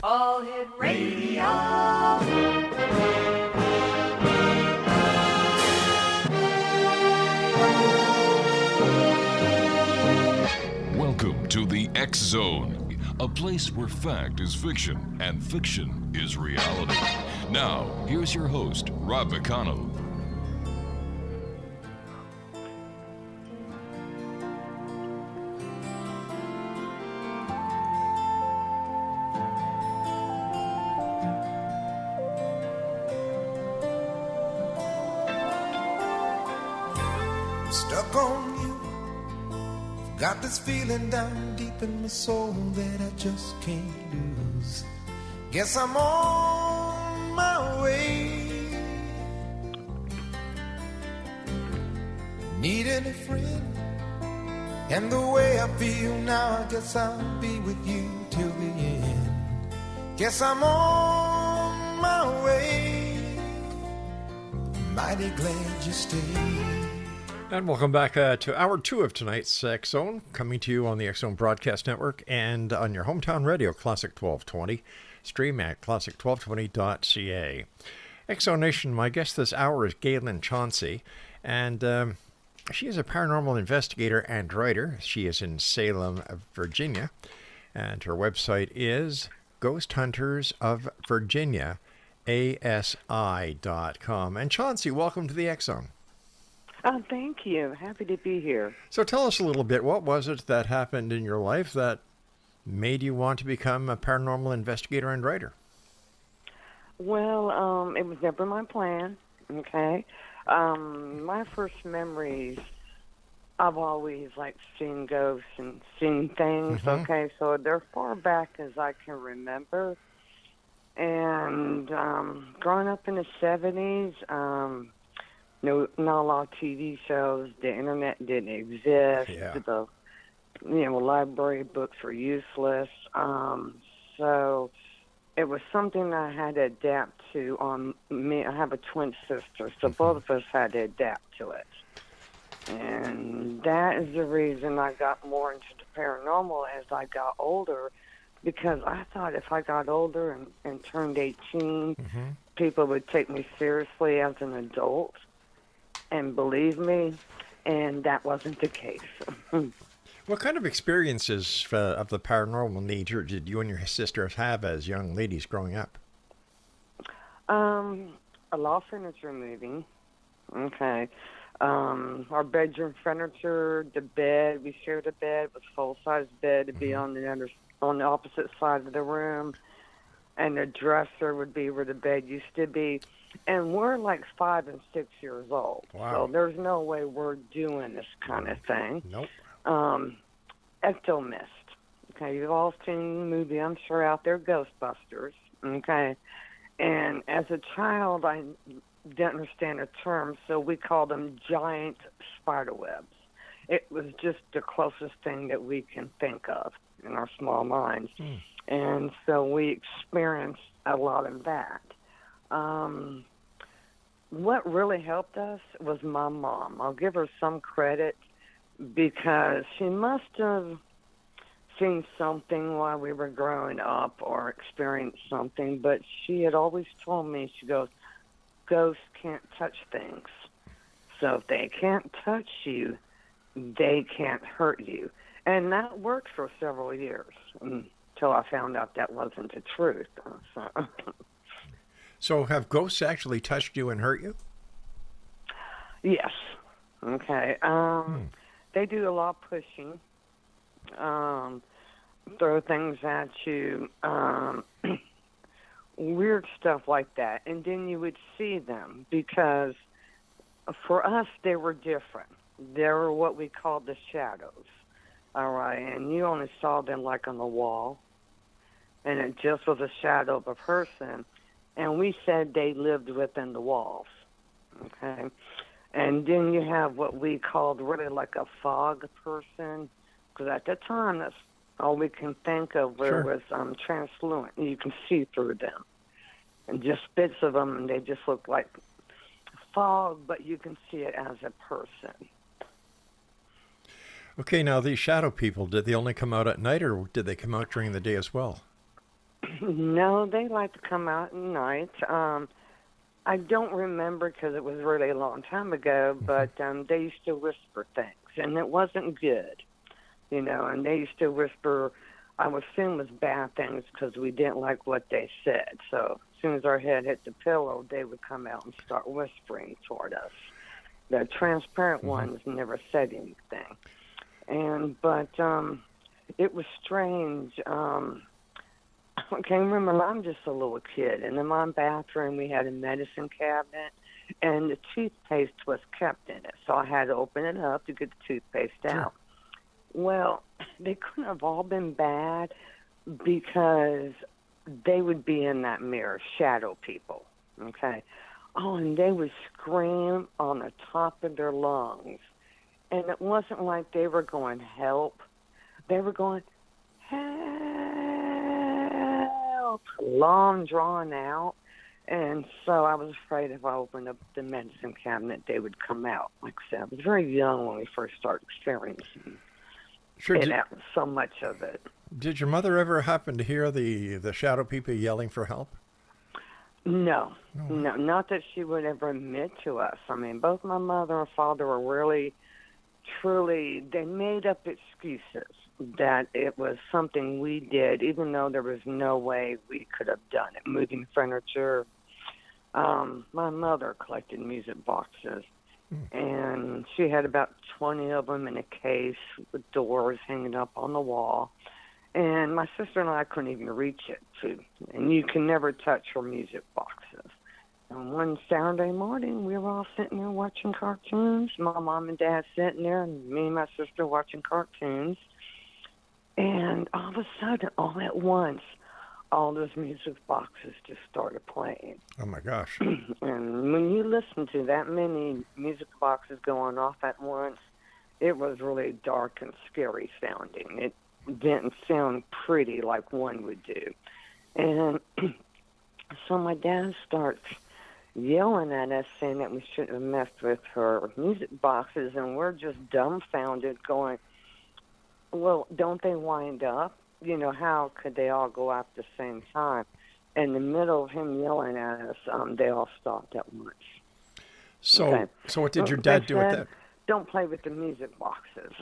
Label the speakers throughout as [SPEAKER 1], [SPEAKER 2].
[SPEAKER 1] All Hit Radio.
[SPEAKER 2] Welcome to the X Zone, a place where fact is fiction and fiction is reality. Now, here's your host, Rob McConnell.
[SPEAKER 3] Stuck on you. Got this feeling down deep in my soul that I just can't lose. Guess I'm on my way. Needing a friend. And the way I feel now, I guess I'll be with you till the end. Guess I'm on my way. Mighty glad you stayed.
[SPEAKER 4] And welcome back to hour 2 of tonight's X Zone, coming to you on the X Zone Broadcast Network and on your hometown radio, Classic 1220. Stream at classic1220.ca. X Zone Nation, my guest this hour is GAYLEN CHAUNCEY, and she is a paranormal investigator and writer. She is in Salem, Virginia, and her website is ghosthuntersofvirginiaasi.com. And Chauncey, welcome to the X Zone.
[SPEAKER 5] Oh, thank you. Happy to be here.
[SPEAKER 4] So tell us a little bit, what was it that happened in your life that made you want to become a paranormal investigator and writer?
[SPEAKER 5] Well, it was never my plan, okay? My first memories, I've always, seen ghosts and seen things, okay? So they're far back as I can remember. And growing up in the 70s, not a lot of TV shows. The internet didn't exist.
[SPEAKER 4] Yeah.
[SPEAKER 5] The library books were useless. So it was something I had to adapt to. On me, I have a twin sister, so both of us had to adapt to it. And that is the reason I got more into the paranormal as I got older, because I thought if I got older and turned 18, people would take me seriously as an adult. And believe me, and that wasn't the case.
[SPEAKER 4] What kind of experiences of the paranormal nature did you and your sisters have as young ladies growing up?
[SPEAKER 5] A lot of furniture moving. Okay. Our bedroom furniture, the bed, we shared a bed with full-size bed to be on the opposite side of the room. And the dresser would be where the bed used to be. And we're 5 and 6 years old.
[SPEAKER 4] Wow.
[SPEAKER 5] So there's no way we're doing this kind of thing.
[SPEAKER 4] Nope.
[SPEAKER 5] Ectomist. Okay, you've all seen the movie, I'm sure, out there, Ghostbusters. Okay. And as a child, I didn't understand the term, so we called them giant spider webs. It was just the closest thing that we can think of in our small minds. And so we experienced a lot of that. What really helped us was my mom. I'll give her some credit because she must have seen something while we were growing up or experienced something, but she had always told me, she goes, ghosts can't touch things. So if they can't touch you, they can't hurt you. And that worked for several years until I found out that wasn't the truth.
[SPEAKER 4] So have ghosts actually touched you and hurt you?
[SPEAKER 5] Yes. Okay. They do a lot of pushing, throw things at you, weird stuff like that. And then you would see them because for us, they were different. They were what we called the shadows. All right. And you only saw them on the wall. And it just was a shadow of a person. And we said they lived within the walls, okay? And then you have what we called really a fog person, because at the time, that's all we can think of where it was translucent. You can see through them. And just bits of them, and they just look like fog, but you can see it as a person.
[SPEAKER 4] Okay, now these shadow people, did they only come out at night or did they come out during the day as well?
[SPEAKER 5] No, they like to come out at night. I don't remember because it was really a long time ago, but they used to whisper things, and it wasn't good, and they used to whisper, I would assume it was bad things because we didn't like what they said. So as soon as our head hit the pillow, they would come out and start whispering toward us. The transparent ones never said anything. But it was strange. I can't remember. I'm just a little kid. And in my bathroom, we had a medicine cabinet, and the toothpaste was kept in it. So I had to open it up to get the toothpaste out. Well, they couldn't have all been bad because they would be in that mirror, shadow people, okay? Oh, and they would scream on the top of their lungs. And it wasn't like they were going, help. They were going, help, long drawn out. And so I was afraid if I opened up the medicine cabinet, they would come out. Like I said, I was very young when we first started experiencing so much of it.
[SPEAKER 4] Did your mother ever happen to hear the shadow people yelling for help?
[SPEAKER 5] No, not that she would ever admit to us. I mean, both my mother and father were really, truly, they made up excuses that it was something we did, even though there was no way we could have done it. Moving furniture. My mother collected music boxes, and she had about 20 of them in a case with doors hanging up on the wall. And my sister and I couldn't even reach it, too. And you can never touch her music boxes. And one Saturday morning, we were all sitting there watching cartoons. My mom and dad sitting there, and me and my sister watching cartoons. And all of a sudden, all at once, all those music boxes just started playing.
[SPEAKER 4] Oh, my gosh.
[SPEAKER 5] And when you listen to that many music boxes going off at once, it was really dark and scary sounding. It didn't sound pretty like one would do. And so my dad starts yelling at us, saying that we shouldn't have messed with her music boxes, and we're just dumbfounded going, well, don't they wind up? How could they all go out at the same time? In the middle of him yelling at us, they all stopped at once.
[SPEAKER 4] So what did your dad do with that?
[SPEAKER 5] Don't play with the music boxes.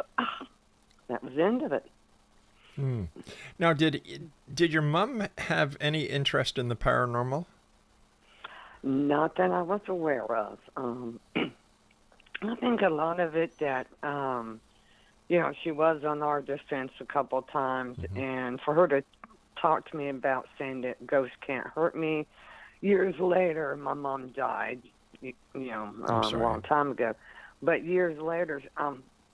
[SPEAKER 5] That was the end of it.
[SPEAKER 4] Now, did your mom have any interest in the paranormal?
[SPEAKER 5] Not that I was aware of. I think a lot of it that, she was on our defense a couple of times, and for her to talk to me about saying that ghosts can't hurt me, years later, my mom died, a long time ago. But years later,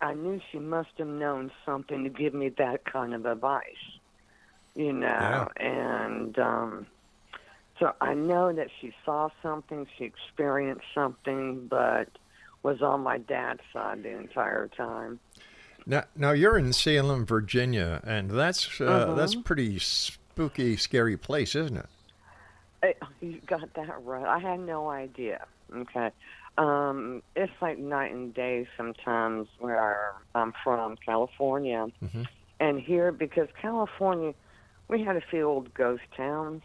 [SPEAKER 5] I knew she must have known something to give me that kind of advice,
[SPEAKER 4] Yeah.
[SPEAKER 5] And so I know that she saw something, she experienced something, but was on my dad's side the entire time.
[SPEAKER 4] Now you're in Salem, Virginia, and that's pretty spooky, scary place, isn't it?
[SPEAKER 5] You got that right. I had no idea. Okay. It's like night and day sometimes where I'm from, California. And here, because California, we had a few old ghost towns,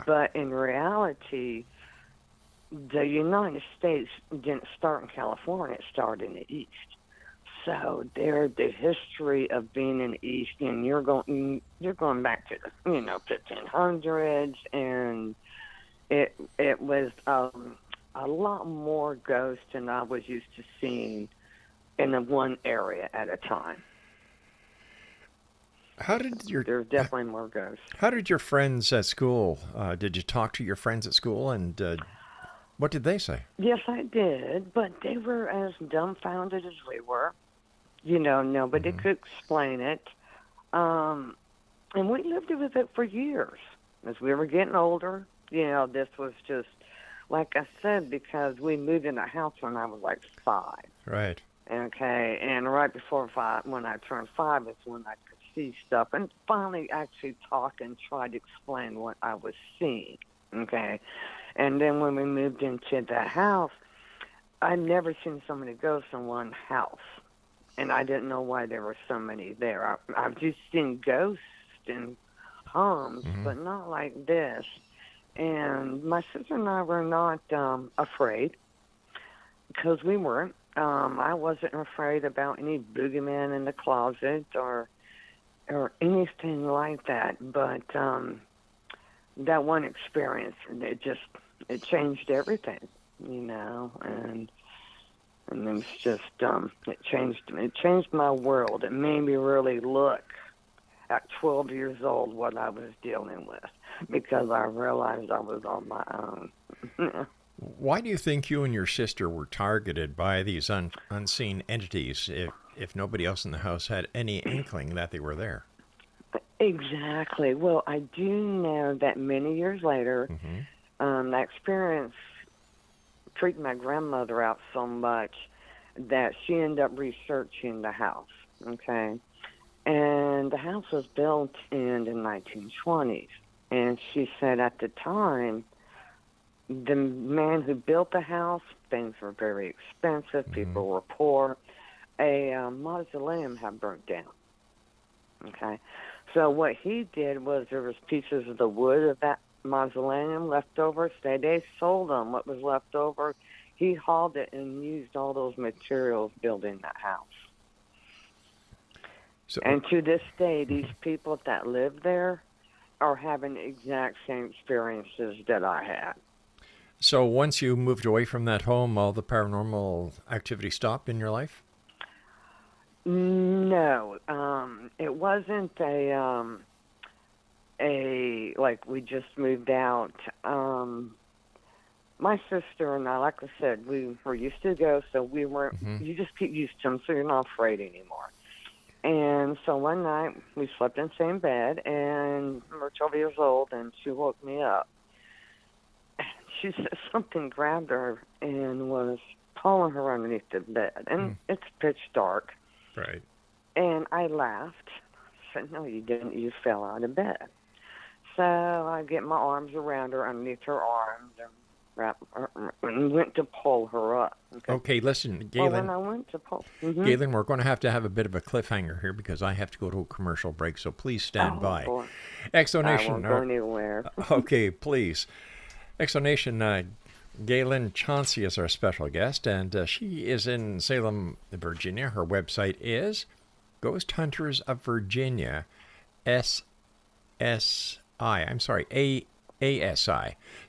[SPEAKER 5] but in reality, the United States didn't start in California, it started in the East. So the history of being in the East, and you're going back to the 1500s, and it was a lot more ghosts than I was used to seeing in one area at a time. There's definitely more ghosts.
[SPEAKER 4] How did your friends at school? Did you talk to your friends at school, and what did they say?
[SPEAKER 5] Yes, I did, but they were as dumbfounded as we were. Nobody could explain it. And we lived with it for years. As we were getting older, this was just, like I said, because we moved in a house when I was like 5.
[SPEAKER 4] Right.
[SPEAKER 5] Okay, and right before 5, when I turned 5, is when I could see stuff and finally actually talk and try to explain what I was seeing. Okay, and then when we moved into the house, I'd never seen so many ghosts in one house. And I didn't know why there were so many there. I've just seen ghosts in homes, but not like this. And my sister and I were not afraid because we weren't. I wasn't afraid about any boogeyman in the closet or anything like that. But that one experience, it changed everything, and it was just it changed my world. It made me really look at 12 years old what I was dealing with, because I realized I was on my own.
[SPEAKER 4] Why do you think you and your sister were targeted by these unseen entities if nobody else in the house had any inkling that they were there?
[SPEAKER 5] Exactly. Well, I do know that many years later, that experience freaked my grandmother out so much that she ended up researching the house, okay? And the house was built in the 1920s. And she said at the time, the man who built the house, things were very expensive, people were poor. A mausoleum had burnt down, okay? So what he did was there was pieces of the wood of that mausoleum left over. So they sold them. What was left over, he hauled it and used all those materials building that house.
[SPEAKER 4] So,
[SPEAKER 5] and to this day, these people that live there are having the exact same experiences that I had.
[SPEAKER 4] So once you moved away from that home, all the paranormal activity stopped in your life?
[SPEAKER 5] No, it wasn't like we just moved out. My sister and I, like I said, we were used to go, so we weren't. You just get used to them, so you're not afraid anymore. And so one night we slept in the same bed, and we were 12 years old, and she woke me up. She said something grabbed her and was pulling her underneath the bed, and it's pitch dark.
[SPEAKER 4] Right.
[SPEAKER 5] And I laughed. I said, "No, you didn't. You fell out of bed." So I get my arms around her, underneath her arms, and went to pull her up.
[SPEAKER 4] Okay, listen, Gaylen.
[SPEAKER 5] Well, when I went to pull...
[SPEAKER 4] Gaylen, we're going to have a bit of a cliffhanger here because I have to go to a commercial break, so please stand by.
[SPEAKER 5] Boy.
[SPEAKER 4] Exonation.
[SPEAKER 5] I won't go anywhere.
[SPEAKER 4] Okay, please. Exonation, Gaylen Chauncey is our special guest, and she is in Salem, Virginia. Her website is Ghost Hunters of Virginia, ASI.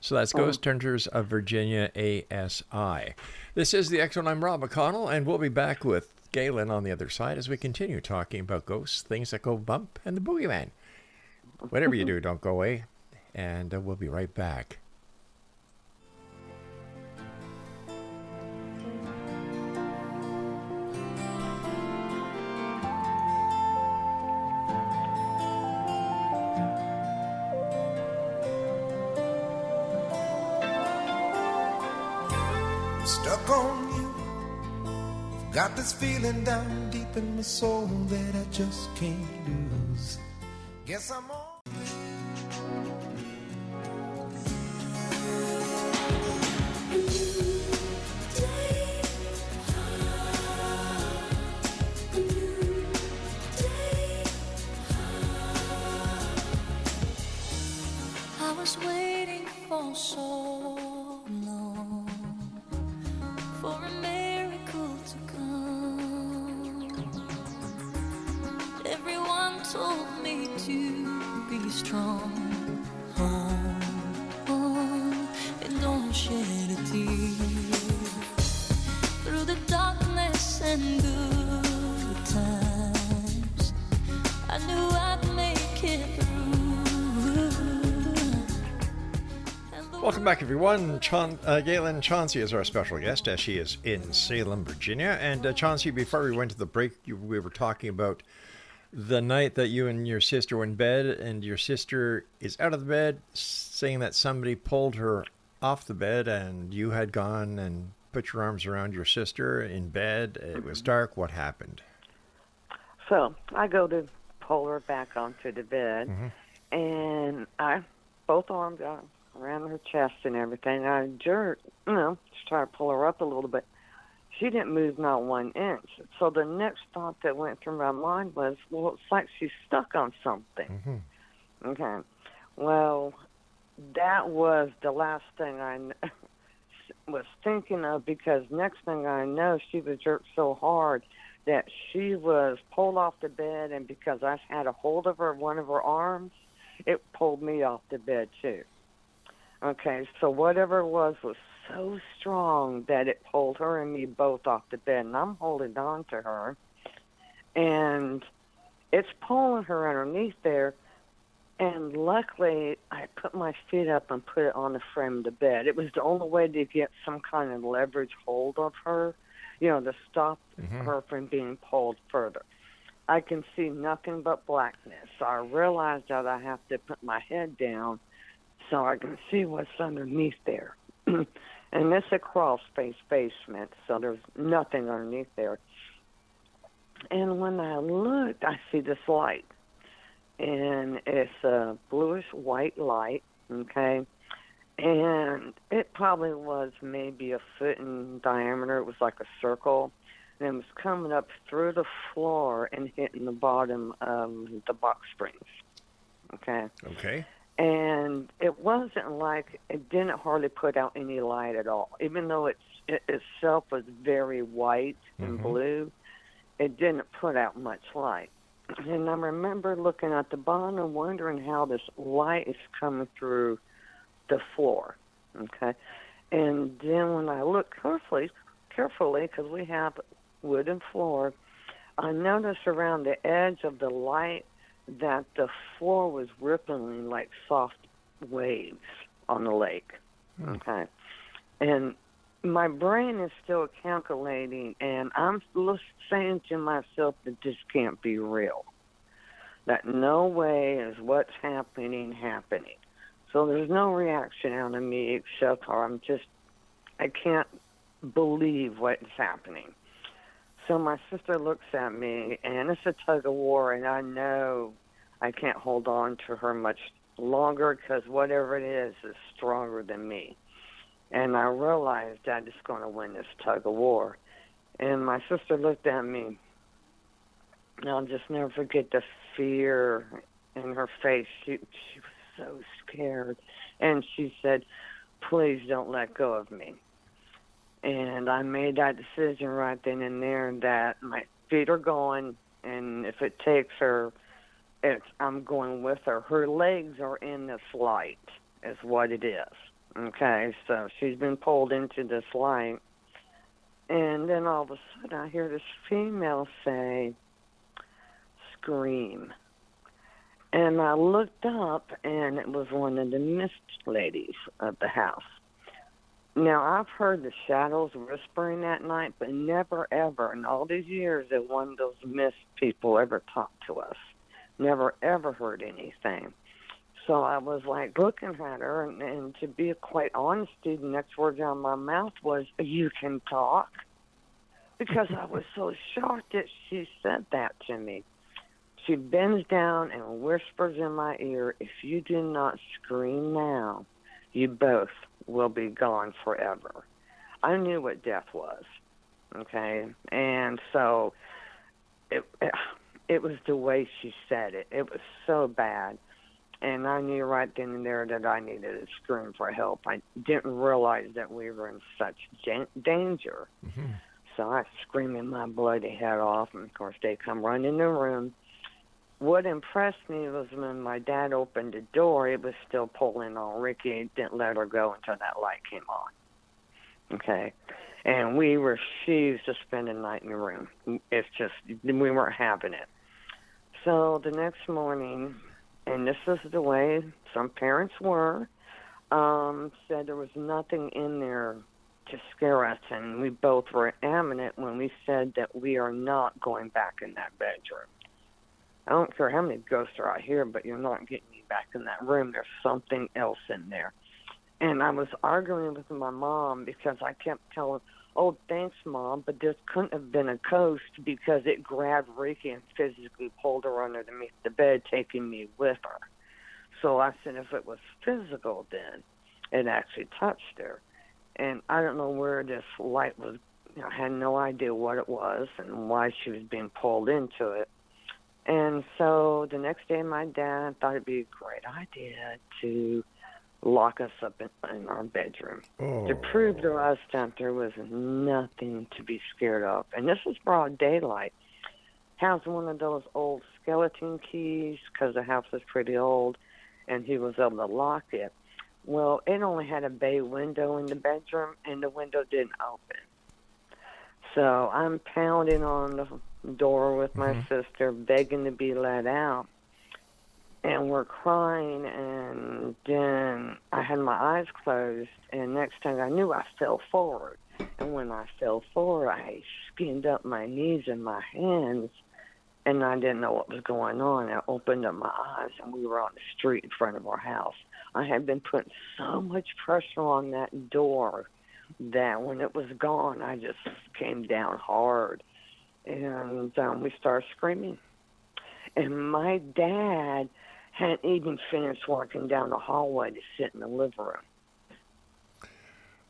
[SPEAKER 4] So that's Ghost Hunters of Virginia, ASI. This is the X-Zone. I'm Rob McConnell, and we'll be back with Gaylen on the other side as we continue talking about ghosts, things that go bump, and the boogeyman. Whatever you do, don't go away, and we'll be right back.
[SPEAKER 3] Stuck on you. Got this feeling down deep in my soul that I just can't lose. Guess I'm on.
[SPEAKER 1] I was waiting for so long for a miracle to come. Everyone told me to be strong. And don't shed a tear. Through the darkness and good times, I knew I'd make it through.
[SPEAKER 4] Welcome back, everyone. Gaylen Chauncey is our special guest, as she is in Salem, Virginia. And Chauncey, before we went to the break, we were talking about the night that you and your sister were in bed, and your sister is out of the bed, saying that somebody pulled her off the bed, and you had gone and put your arms around your sister in bed. It was dark. What happened?
[SPEAKER 5] So I go to pull her back onto the bed, and both arms got around her chest and everything. I jerked, just try to pull her up a little bit. She didn't move not 1 inch. So the next thought that went through my mind was, well, it's like she's stuck on something. Okay. Well, that was the last thing was thinking of, because next thing I know, she was jerked so hard that she was pulled off the bed, and because I had a hold of her, one of her arms, it pulled me off the bed too. Okay, so whatever it was so strong that it pulled her and me both off the bed, and I'm holding on to her, and it's pulling her underneath there. And luckily, I put my feet up and put it on the frame of the bed. It was the only way to get some kind of leverage hold of her, to stop her from being pulled further. I can see nothing but blackness. So I realized that I have to put my head down so I can see what's underneath there. And it's a crawl space basement, so there's nothing underneath there. And when I looked, I see this light. And it's a bluish-white light, okay? And it probably was maybe a foot in diameter. It was like a circle. And it was coming up through the floor and hitting the bottom of the box springs, okay?
[SPEAKER 4] Okay.
[SPEAKER 5] And it wasn't like, it didn't hardly put out any light at all. Even though it itself was very white and blue, it didn't put out much light. And I remember looking at the bottom, wondering how this light is coming through the floor, okay? And then when I looked carefully, because we have wooden floor, I noticed around the edge of the light that the floor was rippling like soft waves on the lake, okay? And my brain is still calculating, and I'm saying to myself that this can't be real. That no way is what's happening. So there's no reaction out of me except I can't believe what's happening. So my sister looks at me, and it's a tug of war, and I know I can't hold on to her much longer because whatever it is stronger than me. And I realized I'm just going to win this tug of war. And my sister looked at me, and I'll just never forget the fear in her face. She was so scared. And she said, "Please don't let go of me." And I made that decision right then and there that my feet are going, and if it takes her, I'm going with her. Her legs are in this light, is what it is. Okay, so she's been pulled into this light. And then all of a sudden I hear this female say, "Scream." And I looked up, and it was one of the mist ladies of the house. Now, I've heard the shadows whispering that night, but never, ever, in all these years that one of those mist people ever talked to us. Never, ever heard anything. So I was like looking at her, and to be quite honest, the next words out of my mouth was, "You can talk?" Because I was so shocked that she said that to me. She bends down and whispers in my ear, "If you do not scream now, you both will be gone forever." I knew what death was, okay? And so it was the way she said it. It was so bad. And I knew right then and there that I needed to scream for help. I didn't realize that we were in such danger. So I screamed my bloody head off, and of course they come running in the room. What impressed me was when my dad opened the door, it was still pulling on Ricky. It didn't let her go until that light came on. Okay? And we refused to spend the night in the room. It's just, we weren't having it. So the next morning, and this is the way some parents were, said there was nothing in there to scare us, and we both were adamant when we said that we are not going back in that bedroom. I don't care how many ghosts are out here, but you're not getting me back in that room. There's something else in there. And I was arguing with my mom because I kept telling, "Oh, thanks, Mom, but this couldn't have been a ghost because it grabbed Ricky and physically pulled her underneath the bed, taking me with her." So I said if it was physical, then it actually touched her. And I don't know where this light was. I had no idea what it was and why she was being pulled into it. And so the next day, my dad thought it'd be a great idea to lock us up in our bedroom to prove to us that there was nothing to be scared of. And this is broad daylight. Has one of those old skeleton keys because the house was pretty old, and he was able to lock it. Well, it only had a bay window in the bedroom, and the window didn't open. So I'm pounding on the door with my sister, begging to be let out. And we're crying, and then I had my eyes closed, and next thing I knew, I fell forward. And when I fell forward, I skinned up my knees and my hands, and I didn't know what was going on. I opened up my eyes, and we were on the street in front of our house. I had been putting so much pressure on that door that when it was gone, I just came down hard, and we started screaming. And my dad hadn't even finished walking down the hallway to sit in the living room.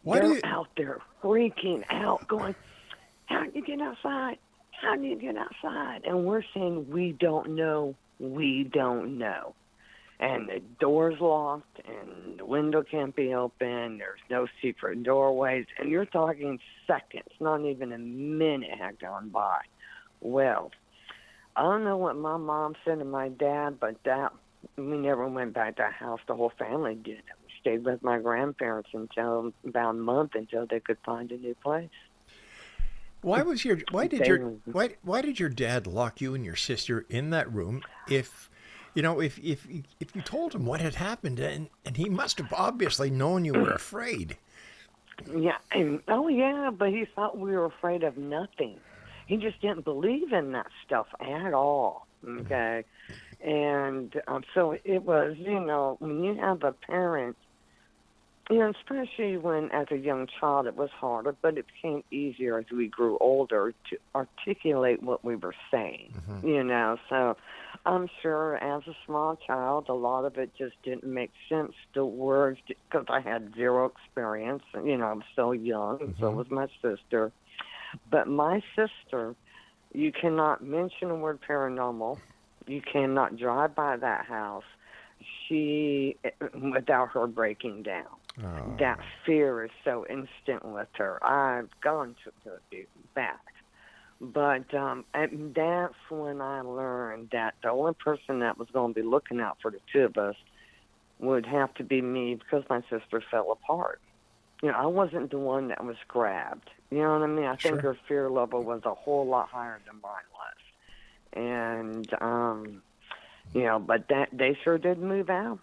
[SPEAKER 5] They're out there freaking out, going, "How did you get outside? How did you get outside?" And we're saying, "We don't know. We don't know." And the door's locked, and the window can't be open. There's no secret doorways. And you're talking seconds, not even a minute had gone by. Well, I don't know what my mom said to my dad, but we never went back to that house. The whole family did. We stayed with my grandparents until about a month until they could find a new place.
[SPEAKER 4] Why did your dad lock you and your sister in that room if you told him what had happened, and he must have obviously known you were afraid?
[SPEAKER 5] Yeah, but he thought we were afraid of nothing. He just didn't believe in that stuff at all, okay? And so it was, when you have a parent, especially when as a young child it was harder, but it became easier as we grew older to articulate what we were saying, So I'm sure as a small child, a lot of it just didn't make sense, the words, because I had zero experience. I was so young, and so was my sister. But my sister, you cannot mention the word paranormal. You cannot drive by that house without her breaking down. Oh. That fear is so instant with her. I've gone to the back. But and that's when I learned that the only person that was going to be looking out for the two of us would have to be me, because my sister fell apart. I wasn't the one that was grabbed. You know what I mean? I think her fear level was a whole lot higher than mine was. And, but they sure did move out.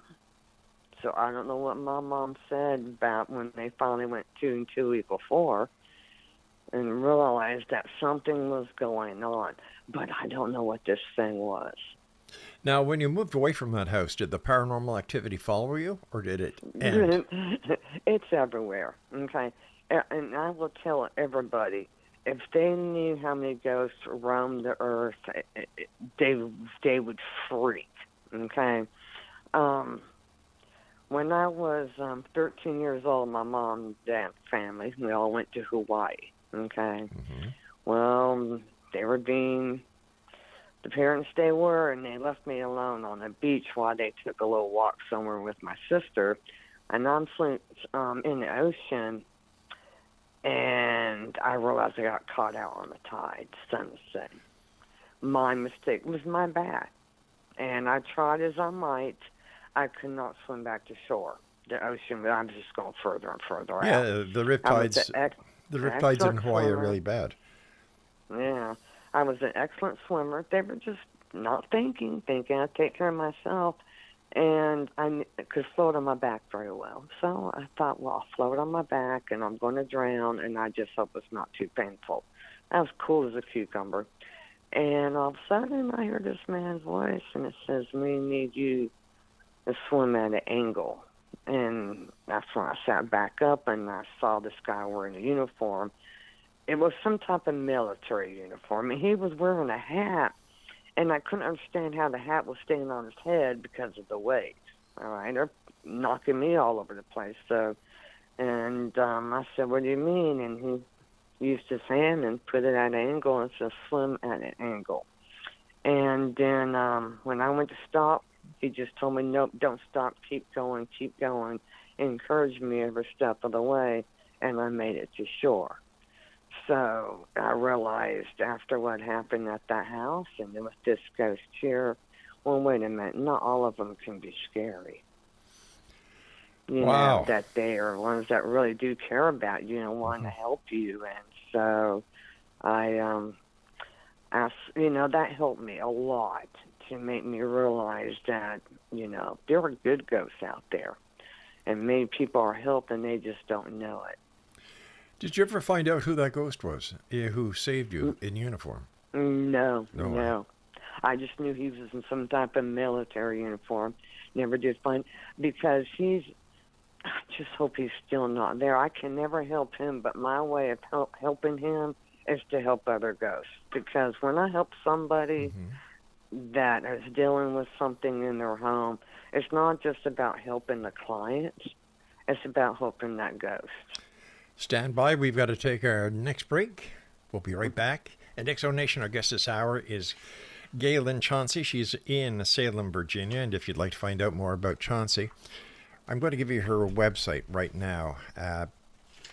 [SPEAKER 5] So I don't know what my mom said about when they finally went 2 and 2 equal 4 and realized that something was going on. But I don't know what this thing was.
[SPEAKER 4] Now, when you moved away from that house, did the paranormal activity follow you, or did it end?
[SPEAKER 5] It's everywhere, okay? And I will tell everybody, if they knew how many ghosts roamed the earth, they would freak, okay? When I was 13 years old, my mom and dad family, we all went to Hawaii, okay? Well, they were being the parents they were, and they left me alone on the beach while they took a little walk somewhere with my sister. And I'm in the ocean, and I realized I got caught out on the tide, sunset. My mistake was my bad. And I tried as I might. I could not swim back to shore. The ocean, I was just going further and further out.
[SPEAKER 4] Yeah, the riptides in Hawaii are really bad.
[SPEAKER 5] Yeah. I was an excellent swimmer. They were just not thinking I'd take care of myself. And I could float on my back very well. So I thought, well, I'll float on my back, and I'm going to drown, and I just hope it's not too painful. I was cool as a cucumber. And all of a sudden, I heard this man's voice, and it says, "We need you to swim at an angle." And that's when I sat back up, and I saw this guy wearing a uniform. It was some type of military uniform, and he was wearing a hat, and I couldn't understand how the hat was staying on his head because of the waves. All right, they're knocking me all over the place. So, and I said, "What do you mean?" And he used his hand and put it at an angle and said, "Swim at an angle." And then when I went to stop, he just told me, nope, don't stop, keep going, encouraged me every step of the way, and I made it to shore. So I realized after what happened at that house and then with this ghost here, well, wait a minute, not all of them can be scary. You
[SPEAKER 4] Wow.
[SPEAKER 5] know, that they are ones that really do care about you and want to help you. And so I asked, that helped me a lot to make me realize that, there are good ghosts out there. And many people are helping, they just don't know it.
[SPEAKER 4] Did you ever find out who that ghost was, who saved you in uniform?
[SPEAKER 5] No. I just knew he was in some type of military uniform. Never did find, because I just hope he's still not there. I can never help him, but my way of helping him is to help other ghosts. Because when I help somebody that is dealing with something in their home, it's not just about helping the client, it's about helping that ghost.
[SPEAKER 4] Stand by. We've got to take our next break. We'll be right back. And X Zone Nation, our guest this hour is GAYLEN CHAUNCEY. She's in Salem, Virginia. And if you'd like to find out more about Chauncey, I'm going to give you her website right now.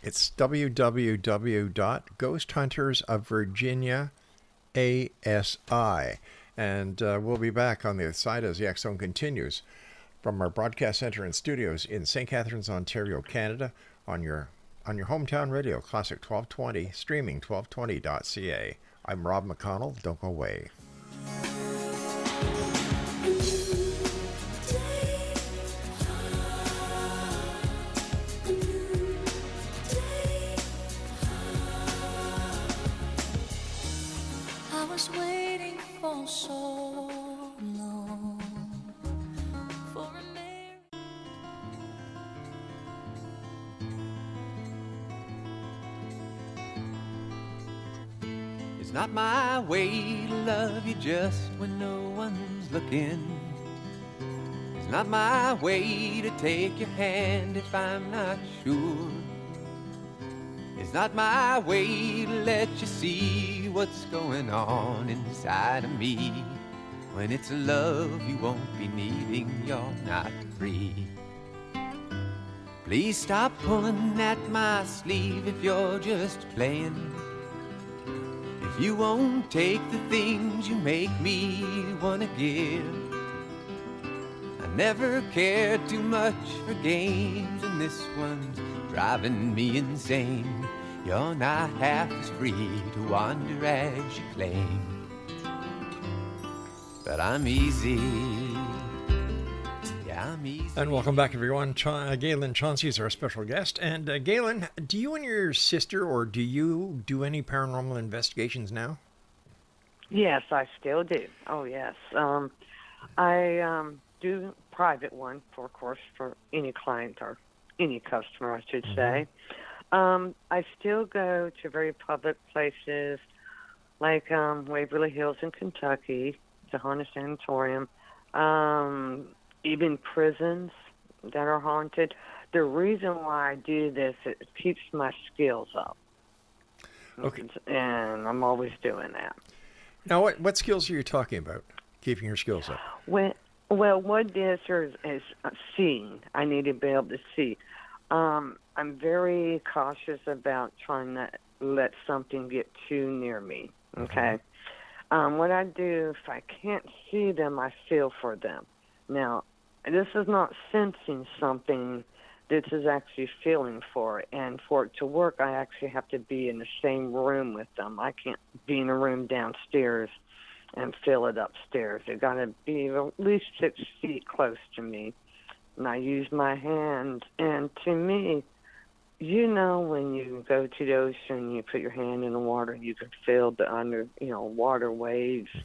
[SPEAKER 4] It's www.ghosthuntersofvirginia.asi. And we'll be back on the other side as the X Zone continues from our broadcast center and studios in St. Catharines, Ontario, Canada, on your hometown radio, Classic 1220, streaming 1220.ca. I'm Rob McConnell. Don't go away.
[SPEAKER 1] I was waiting for so long for a miracle.
[SPEAKER 6] It's not my way to love you just when no one's looking. It's not my way to take your hand if I'm not sure. It's not my way to let you see what's going on inside of me. When it's love you won't be needing, you're not free. Please stop pulling at my sleeve if you're just playing. If you won't take the things you make me wanna give. I never cared too much for games, and this one's driving me insane. You're not half as free to wander as you claim. But I'm easy. Yeah, I'm easy.
[SPEAKER 4] And welcome back, everyone. GAYLEN CHAUNCEY is our special guest. And GAYLEN, do you and your sister, or do you do any paranormal investigations now?
[SPEAKER 5] Yes, I still do. Oh, yes. I do private one, for, of course, for any client or any customer, I should say. I still go to very public places like Waverly Hills in Kentucky, the Haunted Sanatorium, even prisons that are haunted. The reason why I do this, it keeps my skills up.
[SPEAKER 4] Okay.
[SPEAKER 5] And I'm always doing that.
[SPEAKER 4] Now, what skills are you talking about, keeping your skills up?
[SPEAKER 5] Well, what this is seeing. I need to be able to see. I'm very cautious about trying to let something get too near me, okay? What I do, if I can't see them, I feel for them. Now, this is not sensing something. This is actually feeling for it. And for it to work, I actually have to be in the same room with them. I can't be in a room downstairs and feel it upstairs. They've got to be at least 6 feet close to me. And I use my hands. And to me, when you go to the ocean, you put your hand in the water, you can feel the water waves. You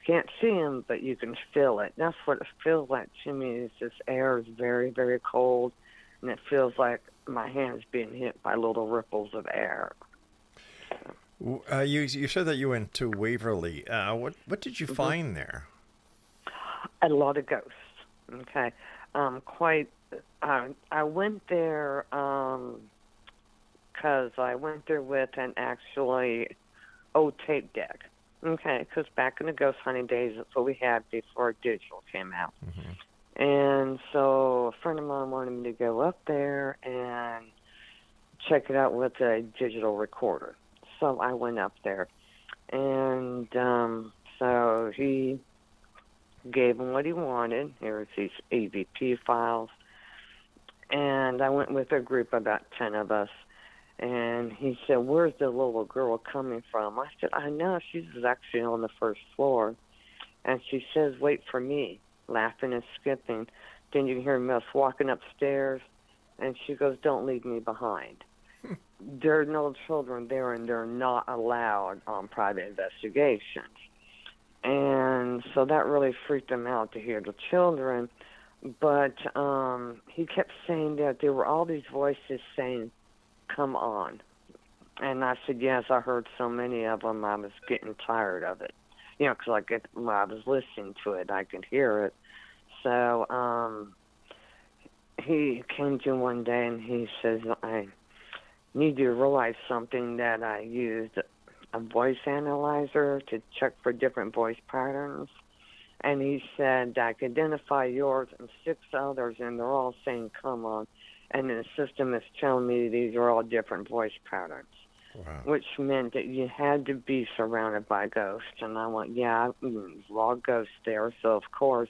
[SPEAKER 5] can't see them, but you can feel it. That's what it feels like to me. Is this air is very, very cold, and it feels like my hands being hit by little ripples of air.
[SPEAKER 4] You said that you went to Waverly. What did you find there?
[SPEAKER 5] A lot of ghosts. Okay, I went there because I went there with an actually old tape deck. Okay, because back in the ghost hunting days, that's what we had before digital came out.
[SPEAKER 4] Mm-hmm.
[SPEAKER 5] And so a friend of mine wanted me to go up there and check it out with a digital recorder. So I went up there. And so he gave him what he wanted. Here was these EVP files. And I went with a group, about 10 of us. And he said, "Where's the little girl coming from?" I said, "I know. She's actually on the first floor." And she says, "Wait for me," laughing and skipping. Then you can hear us walking upstairs. And she goes, "Don't leave me behind." There are no children there, and they're not allowed on private investigations. And so that really freaked him out to hear the children. But he kept saying that there were all these voices saying, "Come on." And I said, "Yes, I heard so many of them, I was getting tired of it." You know, because when I was listening to it, I could hear it. So he came to one day and he says, "I need you to realize something, that I used a voice analyzer to check for different voice patterns." And he said, "I could identify yours and 6 others, and they're all saying, 'Come on.' And the system is telling me these are all different voice patterns."
[SPEAKER 4] Wow.
[SPEAKER 5] Which meant that you had to be surrounded by ghosts. And I went, "Yeah, there's a lot of ghosts there, so of course."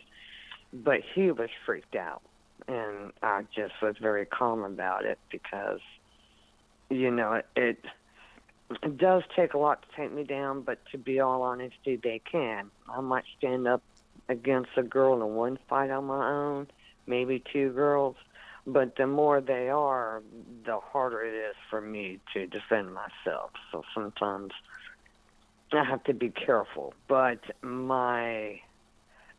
[SPEAKER 5] But he was freaked out. And I just was very calm about it because, you know, it does take a lot to take me down, but to be all honesty, they can. I might stand up against a girl in one fight on my own, maybe 2 girls, but the more they are, the harder it is for me to defend myself. So sometimes I have to be careful. But my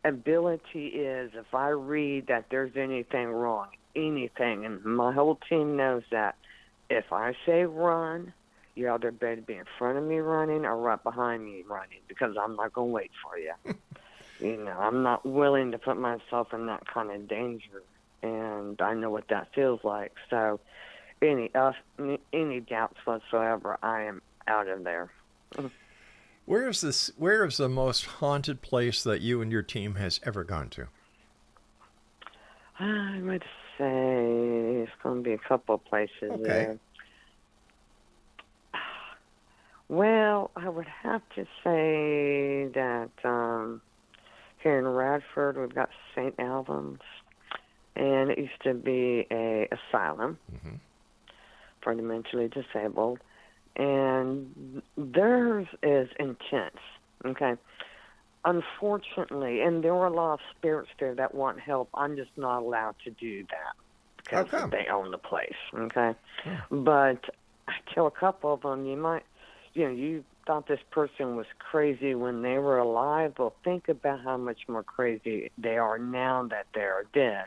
[SPEAKER 5] ability is, if I read that there's anything wrong, anything, and my whole team knows that, if I say run, you either better be in front of me running or right behind me running, because I'm not going to wait for you. You know, I'm not willing to put myself in that kind of danger, and I know what that feels like. So any doubts whatsoever, I am out of there.
[SPEAKER 4] Where is the most haunted place that you and your team has ever gone to?
[SPEAKER 5] I would say it's going to be a couple of places there. Well, I would have to say that here in Radford, we've got St. Albans, and it used to be a asylum for the mentally disabled, and theirs is intense, okay? Unfortunately, and there were a lot of spirits there that want help. I'm just not allowed to do that because they own the place, okay?
[SPEAKER 4] Yeah.
[SPEAKER 5] But I tell a couple of them, you thought this person was crazy when they were alive. Well, think about how much more crazy they are now that they're dead.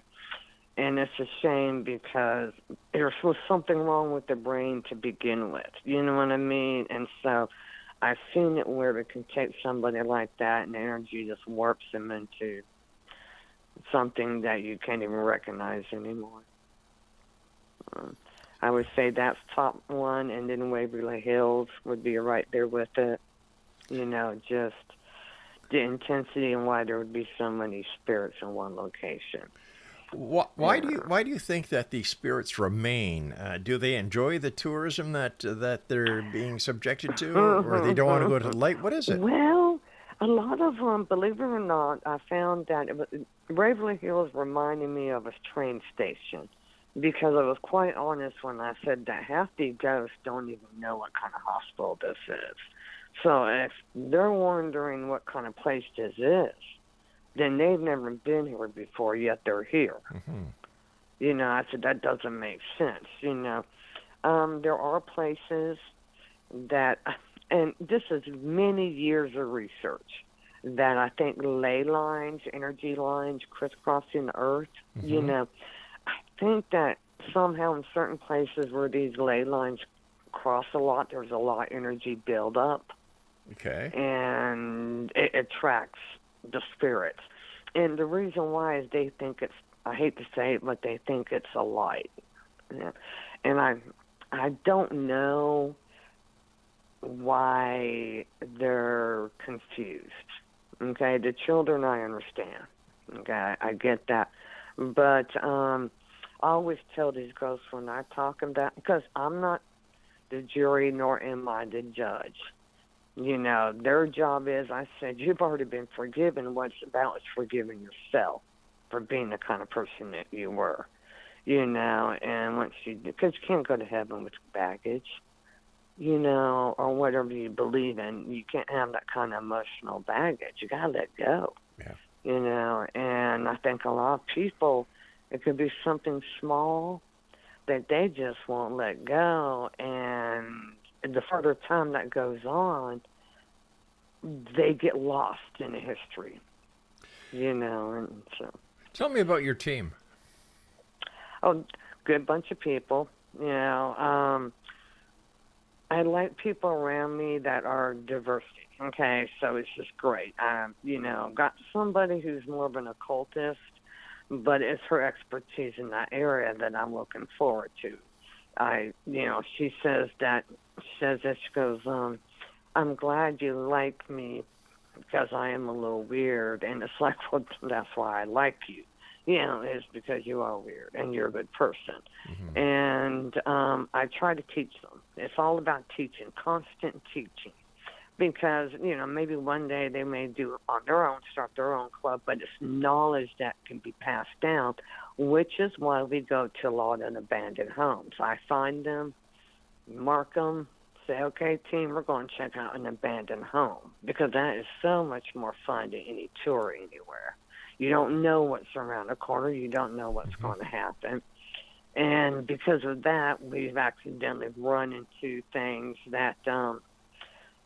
[SPEAKER 5] And it's a shame because there was something wrong with the brain to begin with. You know what I mean? And so I've seen it where it can take somebody like that and the energy just warps them into something that you can't even recognize anymore. I would say that's top one, and then Waverly Hills would be right there with it. You know, just the intensity and why there would be so many spirits in one location.
[SPEAKER 4] Why do you think that these spirits remain? Do they enjoy the tourism that they're being subjected to, or they don't want to go to the light? What is it?
[SPEAKER 5] Well, a lot of them, believe it or not, I found that Waverly Hills reminded me of a train station. Because I was quite honest when I said that half the ghosts don't even know what kind of hospital this is. So if they're wondering what kind of place this is, then they've never been here before, yet they're here.
[SPEAKER 4] Mm-hmm.
[SPEAKER 5] You know, I said, that doesn't make sense, you know. There are places that, and this is many years of research, that I think ley lines, energy lines crisscrossing the earth, you know, I think that somehow in certain places where these ley lines cross a lot, there's a lot of energy buildup.
[SPEAKER 4] Okay.
[SPEAKER 5] And it attracts the spirits. And the reason why is they think it's, I hate to say it, but they think it's a light. Yeah. And I don't know why they're confused. Okay, the children I understand. Okay, I get that. But I always tell these girls when I talk about, because I'm not the jury nor am I the judge. You know, their job is, I said, you've already been forgiven. What it's about is forgiving yourself for being the kind of person that you were. You know, and once because you can't go to heaven with baggage, you know, or whatever you believe in. You can't have that kind of emotional baggage. You got to let go.
[SPEAKER 4] Yeah.
[SPEAKER 5] You know, and I think a lot of people, it could be something small that they just won't let go. And the further time that goes on, they get lost in the history, you know. And so,
[SPEAKER 4] Tell me about your team.
[SPEAKER 5] oh, good bunch of people, you know. I like people around me that are diversity. Okay, so it's just great. You know, got somebody who's more of an occultist, but it's her expertise in that area that I'm looking forward to. You know, she says that she goes, I'm glad you like me because I am a little weird, and it's like, well, that's why I like you. You know, it's because you are weird and you're a good person. Mm-hmm. And I try to teach them. It's all about teaching, constant teaching. Because, you know, maybe one day they may do it on their own, start their own club, but it's knowledge that can be passed down, which is why we go to a lot of abandoned homes. I find them, mark them, say, okay, team, we're going to check out an abandoned home, because that is so much more fun than any tour anywhere. You don't know what's around the corner. You don't know what's going to happen. And because of that, we've accidentally run into things that, you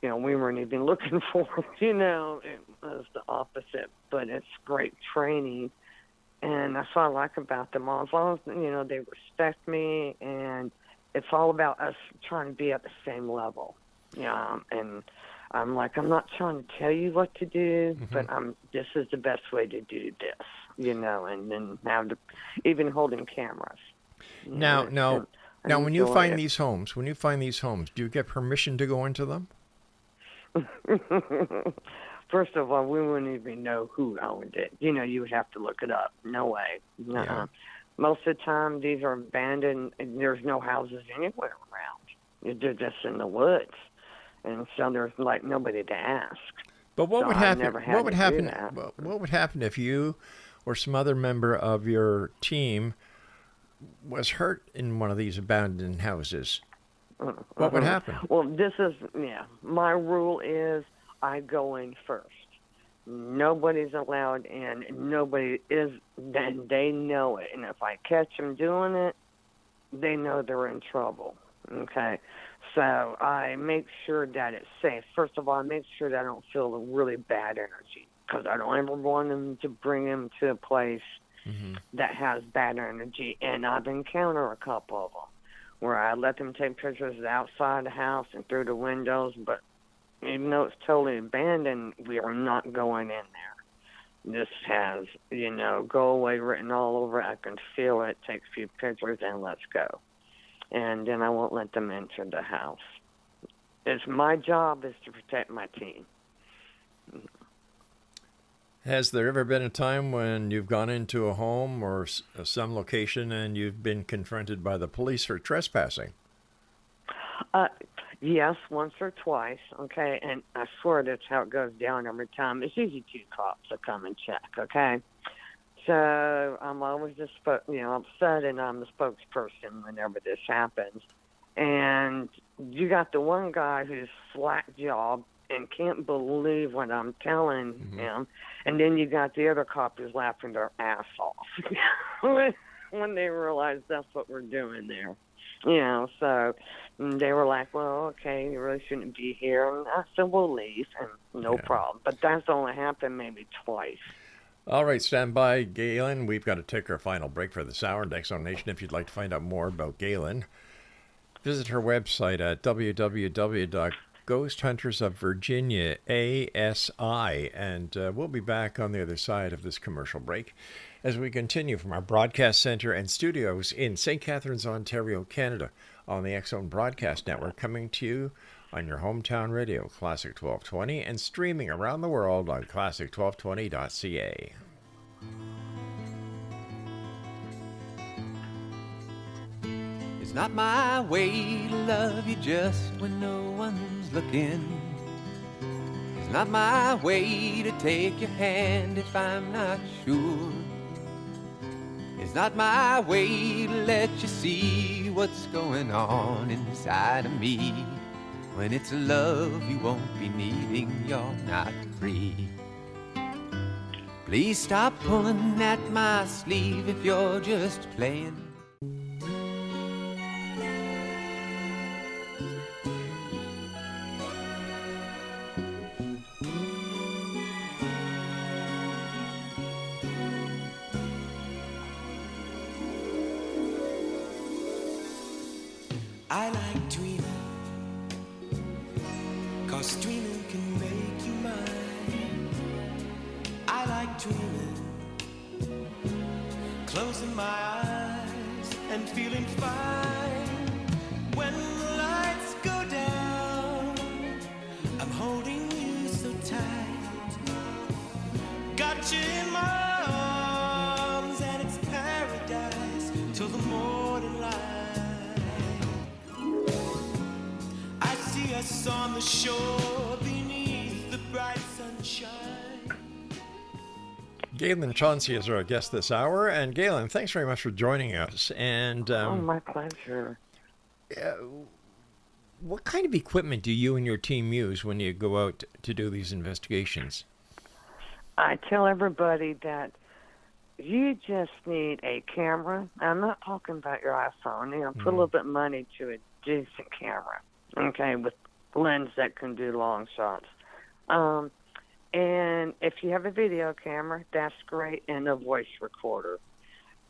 [SPEAKER 5] know, we weren't even looking for. You know, it was the opposite. But it's great training. And that's what I like about them all. As long as, you know, they respect me, and it's all about us trying to be at the same level. And I'm like, I'm not trying to tell you what to do, but this is the best way to do this, you know, and then even holding cameras.
[SPEAKER 4] Now, when you find these homes, do you get permission to go into them?
[SPEAKER 5] First of all, we wouldn't even know who owned it. You know, you would have to look it up. No way. Yeah. Most of the time, these are abandoned. And there's no houses anywhere around. They're just in the woods. And so there's like nobody to ask.
[SPEAKER 4] But what would happen? What would happen if you or some other member of your team was hurt in one of these abandoned houses? What would happen?
[SPEAKER 5] Well, my rule is I go in first. Nobody's allowed in. Nobody is. Then they know it. And if I catch them doing it, they know they're in trouble. Okay. So I make sure that it's safe. First of all, I make sure that I don't feel really bad energy, because I don't ever want them to bring them to a place that has bad energy. And I've encountered a couple of them where I let them take pictures outside the house and through the windows, but even though it's totally abandoned, we are not going in there. This has, you know, go away written all over it. I can feel it, take a few pictures, and let's go. And then I won't let them enter the house. It's my job is to protect my team.
[SPEAKER 4] Has there ever been a time when you've gone into a home or some location and you've been confronted by the police for trespassing?
[SPEAKER 5] Yes, once or twice, okay? And I swear that's how it goes down every time. It's usually 2 cops that come and check, okay? So I'm always upset, and I'm the spokesperson whenever this happens. And you got the one guy who's slack-jawed and can't believe what I'm telling him. And then you got the other cop who's laughing their ass off when they realize that's what we're doing there. You know, so they were like, well, okay, you really shouldn't be here. And I said, we'll leave, and no problem. But that's only happened maybe twice.
[SPEAKER 4] All right, stand by, Gaylen. We've got to take our final break for this hour. Next on Nation, if you'd like to find out more about Gaylen, visit her website at www.ghosthuntersofvirginia, ASI. And we'll be back on the other side of this commercial break as we continue from our broadcast center and studios in St. Catharines, Ontario, Canada, on the X Zone Broadcast Network, coming to you on your hometown radio, Classic 1220, and streaming around the world on classic1220.ca.
[SPEAKER 6] It's not my way to love you just when no one's looking. It's not my way to take your hand if I'm not sure. It's not my way to let you see what's going on inside of me. When it's love you won't be needing, you're not free. Please stop pulling at my sleeve if you're just playing.
[SPEAKER 7] I like dreaming, 'cause dreaming can make you mine. I like dreaming, closing my eyes and feeling fine. When the lights go down, I'm holding you so tight. Got you in my arms and it's paradise till the morning light. I see us on the shore beneath the bright sunshine.
[SPEAKER 4] GAYLEN Chauncey is our guest this hour. And GAYLEN, thanks very much for joining us. And
[SPEAKER 5] Oh, my pleasure.
[SPEAKER 4] what kind of equipment do you and your team use when you go out to do these investigations?
[SPEAKER 5] I tell everybody that you just need a camera. I'm not talking about your iPhone. You know, put a little bit of money to a decent camera, okay, with lens that can do long shots. And if you have a video camera, that's great, and a voice recorder.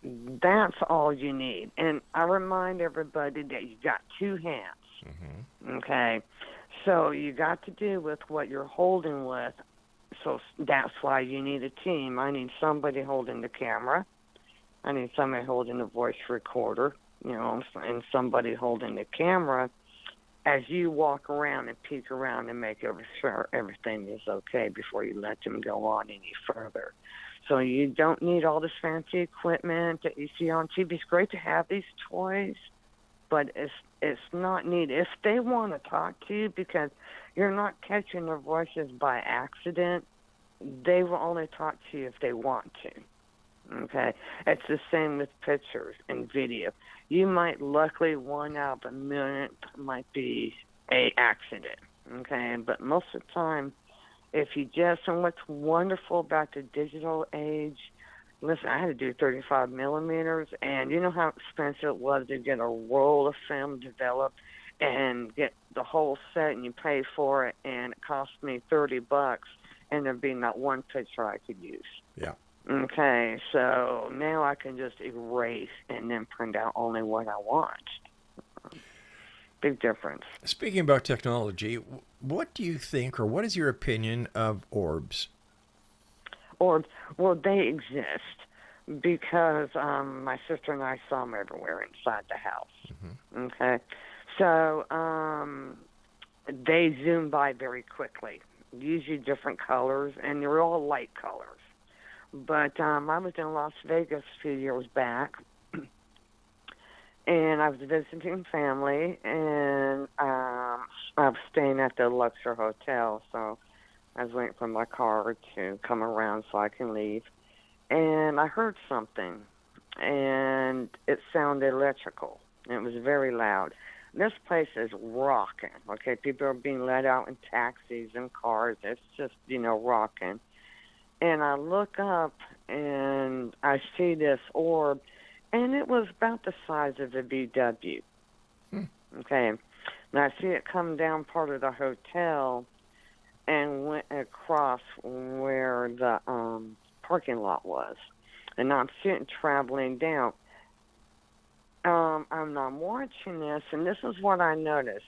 [SPEAKER 5] That's all you need. And I remind everybody that you got two hands, okay? So you got to do with what you're holding with. So that's why you need a team. I need somebody holding the camera. I need somebody holding the voice recorder, you know, and somebody holding the camera as you walk around and peek around and make sure everything is okay before you let them go on any further. So you don't need all this fancy equipment that you see on TV. It's great to have these toys, but it's not needed. If they want to talk to you because you're not catching their voices by accident, they will only talk to you if they want to. Okay? It's the same with pictures and video. You might, luckily, one out of a million might be a accident. Okay? But most of the time, if you just, and what's wonderful about the digital age, listen, I had to do 35 millimeters, and you know how expensive it was to get a roll of film developed and get the whole set, and you pay for it, and it cost me $30, and there'd be not one picture I could use.
[SPEAKER 4] Yeah.
[SPEAKER 5] Okay, so now I can just erase and then print out only what I want. Big difference.
[SPEAKER 4] Speaking about technology, what do you think, or what is your opinion of orbs?
[SPEAKER 5] Orbs, well, they exist because my sister and I saw them everywhere inside the house. Okay, so they zoom by very quickly, usually different colors, and they're all light colors. But I was in Las Vegas a few years back, and I was visiting family, and I was staying at the Luxor Hotel, so I was waiting for my car to come around so I can leave. And I heard something, and it sounded electrical. And it was very loud. This place is rocking, okay? People are being let out in taxis and cars. It's just, you know, rocking. And I look up, and I see this orb, and it was about the size of a VW. Okay. And I see it come down part of the hotel and went across where the parking lot was. And I'm sitting traveling down. I'm watching this, and this is what I noticed,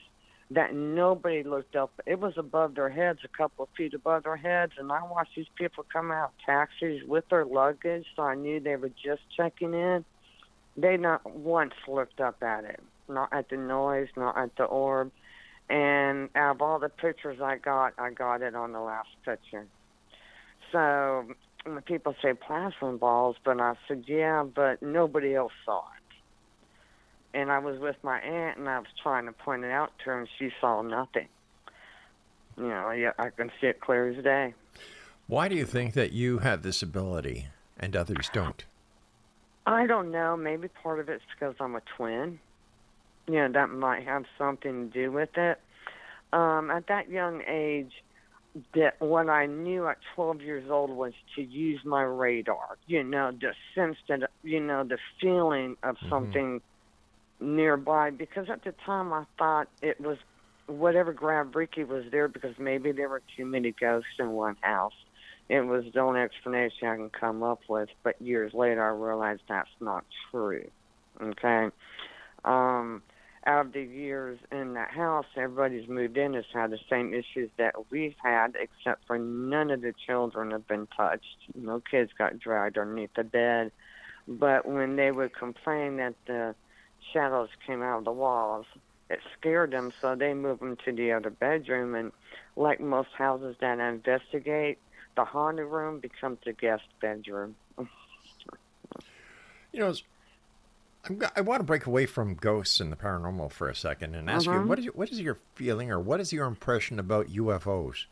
[SPEAKER 5] that nobody looked up. It was above their heads, a couple of feet above their heads, and I watched these people come out of taxis with their luggage, so I knew they were just checking in. They not once looked up at it, not at the noise, not at the orb. And out of all the pictures I got it on the last picture. So when people say plasma balls, but I said, yeah, but nobody else saw it. And I was with my aunt, and I was trying to point it out to her, and she saw nothing. You know, yeah, I can see it clear as day.
[SPEAKER 4] Why do you think that you have this ability and others don't?
[SPEAKER 5] I don't know. Maybe part of it's because I'm a twin. You know, that might have something to do with it. At that young age, that what I knew at 12 years old was to use my radar. You know, the sense that, you know, the feeling of something nearby. Because at the time I thought it was whatever grabbed Ricky was there, because maybe there were too many ghosts in one house. It was the only explanation I can come up with. But years later, I realized that's not true. Okay? Out of the years in that house, everybody's moved in has had the same issues that we've had, except for none of the children have been touched. No kids got dragged underneath the bed. But when they would complain that the shadows came out of the walls, it scared them, so they moved them to the other bedroom. And like most houses that investigate, the haunted room becomes the guest bedroom.
[SPEAKER 4] You know, I want to break away from ghosts and the paranormal for a second and ask you, what is your feeling, or what is your impression about UFOs?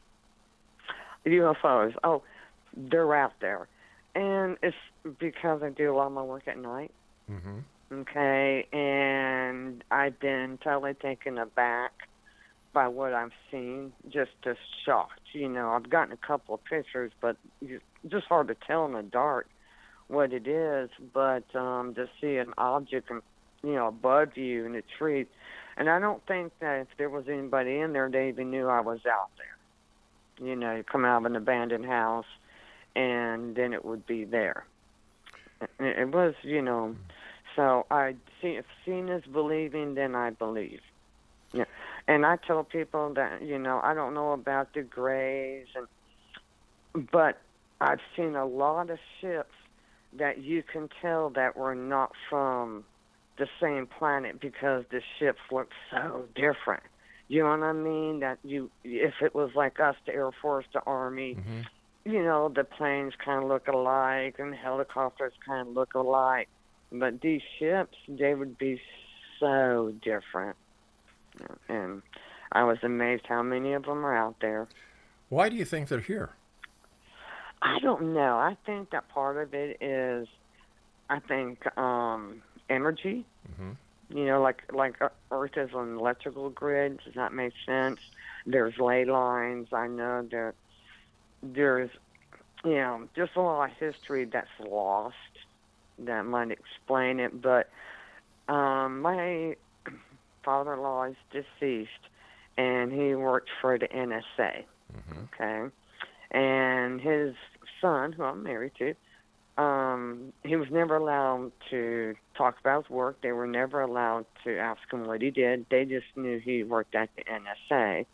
[SPEAKER 5] UFOs, oh, they're out there. And it's because I do a lot of my work at night. Okay, and I've been totally taken aback by what I've seen, just shocked. You know, I've gotten a couple of pictures, but it's just hard to tell in the dark what it is. But to see an object, you know, above you in a tree, and I don't think that if there was anybody in there, they even knew I was out there. You know, you come out of an abandoned house, and then it would be there. It was, you know. So if seeing is believing, then I believe. Yeah. And I tell people that, you know, I don't know about the grays, but I've seen a lot of ships that you can tell that were not from the same planet because the ships look so different. You know what I mean? That if it was like us, the Air Force, the Army, you know, the planes kind of look alike and helicopters kind of look alike. But these ships, they would be so different. And I was amazed how many of them are out there.
[SPEAKER 4] Why do you think they're here?
[SPEAKER 5] I don't know. I think that part of it is, energy. You know, like Earth is an electrical grid. Does that make sense? There's ley lines. I know that there's, you know, just a lot of history that's lost that might explain it. But my father-in-law is deceased, and he worked for the NSA. Okay, and his son, who I'm married to, he was never allowed to talk about his work. They were never allowed to ask him what he did. They just knew he worked at the NSA.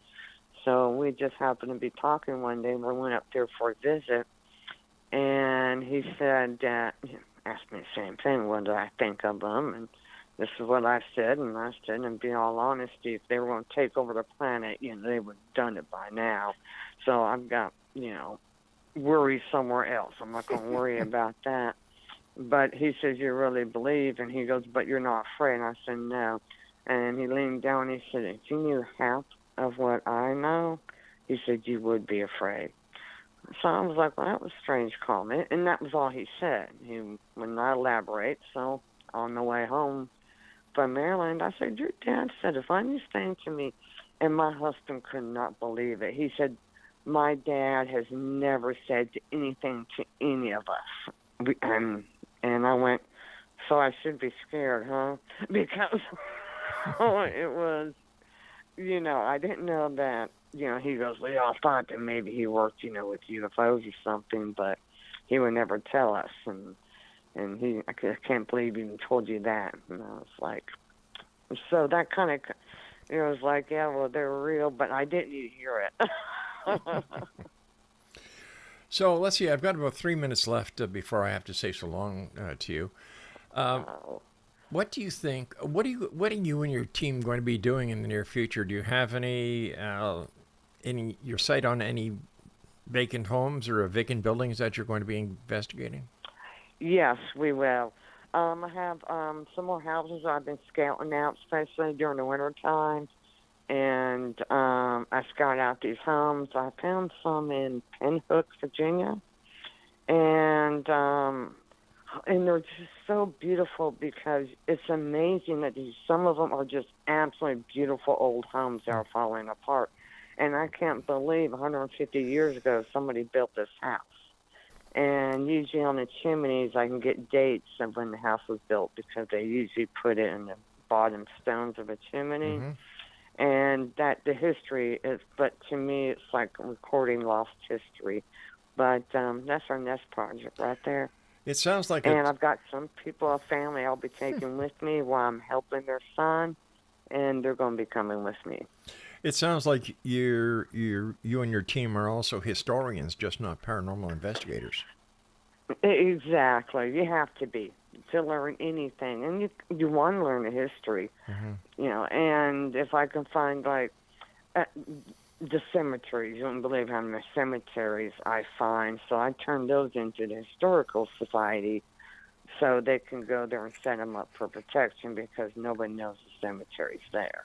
[SPEAKER 5] So we just happened to be talking one day. We went up there for a visit, and he said that, asked me the same thing, what did I think of them? And this is what I said, and I said, in be all honesty, if they were going to take over the planet, you know, they would have done it by now. So I've got, you know, worry somewhere else. I'm not going to worry about that. But he says, you really believe? And he goes, but you're not afraid? And I said, no. And he leaned down and he said, if you knew half of what I know, he said, you would be afraid. So I was like, well, that was a strange comment. And that was all he said. He would not elaborate. So on the way home from Maryland, I said, your dad said the funniest thing to me, and my husband could not believe it. He said, my dad has never said anything to any of us. And I went, so I should be scared, huh? Because it was, you know, I didn't know that, you know, he goes, well, I thought that maybe he worked, you know, with UFOs or something, but he would never tell us. And I can't believe he even told you that. And I was like, so that kind of, it was like, yeah, well, they're real, but I didn't need to hear it.
[SPEAKER 4] So let's see, I've got about 3 minutes left before I have to say so long to you. What do you think? What are you and your team going to be doing in the near future? Do you have any your sight on any vacant homes or vacant buildings that you're going to be investigating?
[SPEAKER 5] Yes, we will. I have some more houses I've been scouting out, especially during the winter time. And I scouted out these homes. I found some in Pinhook, Virginia. And they're just so beautiful because it's amazing that some of them are just absolutely beautiful old homes that are falling apart. And I can't believe 150 years ago somebody built this house. And usually on the chimneys I can get dates of when the house was built because they usually put it in the bottom stones of a chimney.
[SPEAKER 4] Mm-hmm.
[SPEAKER 5] And that the history is, but to me it's like recording lost history. But that's our next project right there.
[SPEAKER 4] It sounds like
[SPEAKER 5] and I've got some people, a family I'll be taking with me while I'm helping their son, and they're going to be coming with me.
[SPEAKER 4] It sounds like you and your team are also historians, just not paranormal investigators.
[SPEAKER 5] Exactly. You have to be to learn anything, and you want to learn the history,
[SPEAKER 4] Mm-hmm.
[SPEAKER 5] And if I can find like the cemeteries, you wouldn't believe how many cemeteries I find. So I turn those into the historical society, so they can go there and set them up for protection because nobody knows the cemetery's there.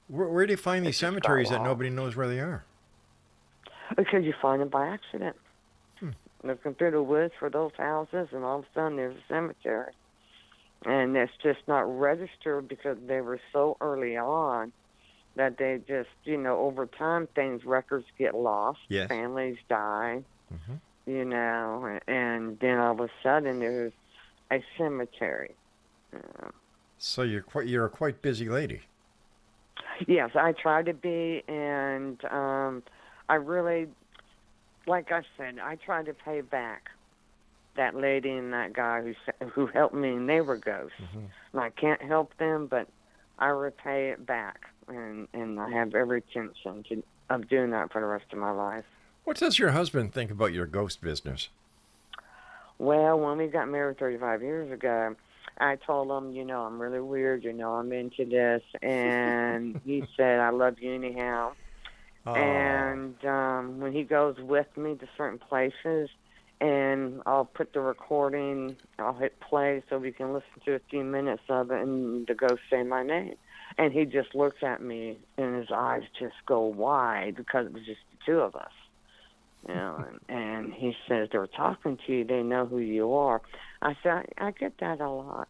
[SPEAKER 4] Where do you find these cemeteries that nobody knows where they are?
[SPEAKER 5] Because you find them by accident. Looking through the woods for those houses, and all of a sudden there's a cemetery. And it's just not registered because they were so early on that they just, over time records get lost.
[SPEAKER 4] Yes.
[SPEAKER 5] Families die,
[SPEAKER 4] Mm-hmm.
[SPEAKER 5] and then all of a sudden there's a cemetery.
[SPEAKER 4] So you're a quite busy lady.
[SPEAKER 5] Yes, I try to be, and I really, like I said, I try to pay back that lady and that guy who helped me, and they were ghosts.
[SPEAKER 4] Mm-hmm.
[SPEAKER 5] And I can't help them, but I repay it back, and I have every intention of doing that for the rest of my life.
[SPEAKER 4] What does your husband think about your ghost business?
[SPEAKER 5] Well, when we got married 35 years ago, I told him, I'm really weird, I'm into this, and he said, I love you anyhow.
[SPEAKER 4] Oh.
[SPEAKER 5] And when he goes with me to certain places, and I'll put the recording, I'll hit play so we can listen to a few minutes of it, and the ghost say my name. And he just looks at me, and his eyes just go wide because it was just the two of us. And he says, they're talking to you, they know who you are. I said, I get that a lot.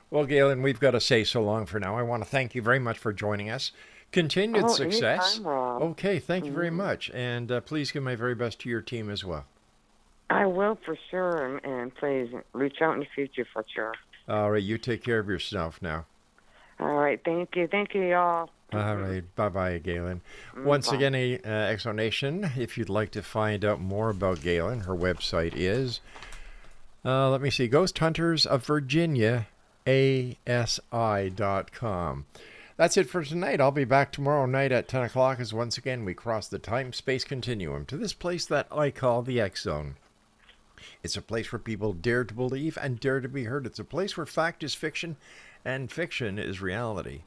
[SPEAKER 4] Well, Gaylen, we've got to say so long for now. I want to thank you very much for joining us. Continued success.
[SPEAKER 5] Anytime, Rob.
[SPEAKER 4] Okay, thank you very much. And please give my very best to your team as well.
[SPEAKER 5] I will for sure, and please reach out in the future for sure.
[SPEAKER 4] All right, you take care of yourself now.
[SPEAKER 5] All right, thank you. Thank you, y'all.
[SPEAKER 4] All right, bye-bye, Gaylen. Once
[SPEAKER 5] Bye.
[SPEAKER 4] again, Exo Nation, if you'd like to find out more about Gaylen, her website is, let me see, Ghost Hunters of Virginia, ASI.com. That's it for tonight. I'll be back tomorrow night at 10 o'clock as once again we cross the time-space continuum to this place that I call the X Zone. It's a place where people dare to believe and dare to be heard. It's a place where fact is fiction and fiction is reality.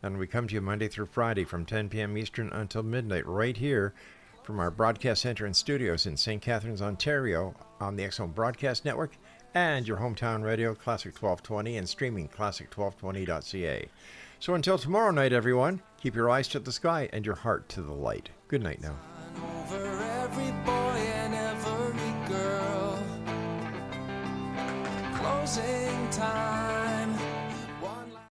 [SPEAKER 4] And we come to you Monday through Friday from 10 p.m. Eastern until midnight right here from our broadcast center and studios in St. Catharines, Ontario on the X Zone Broadcast Network and your hometown radio, Classic 1220, and streaming classic1220.ca. So until tomorrow night, everyone, keep your eyes to the sky and your heart to the light. Good night now.
[SPEAKER 7] Over every boy and every girl. Closing time.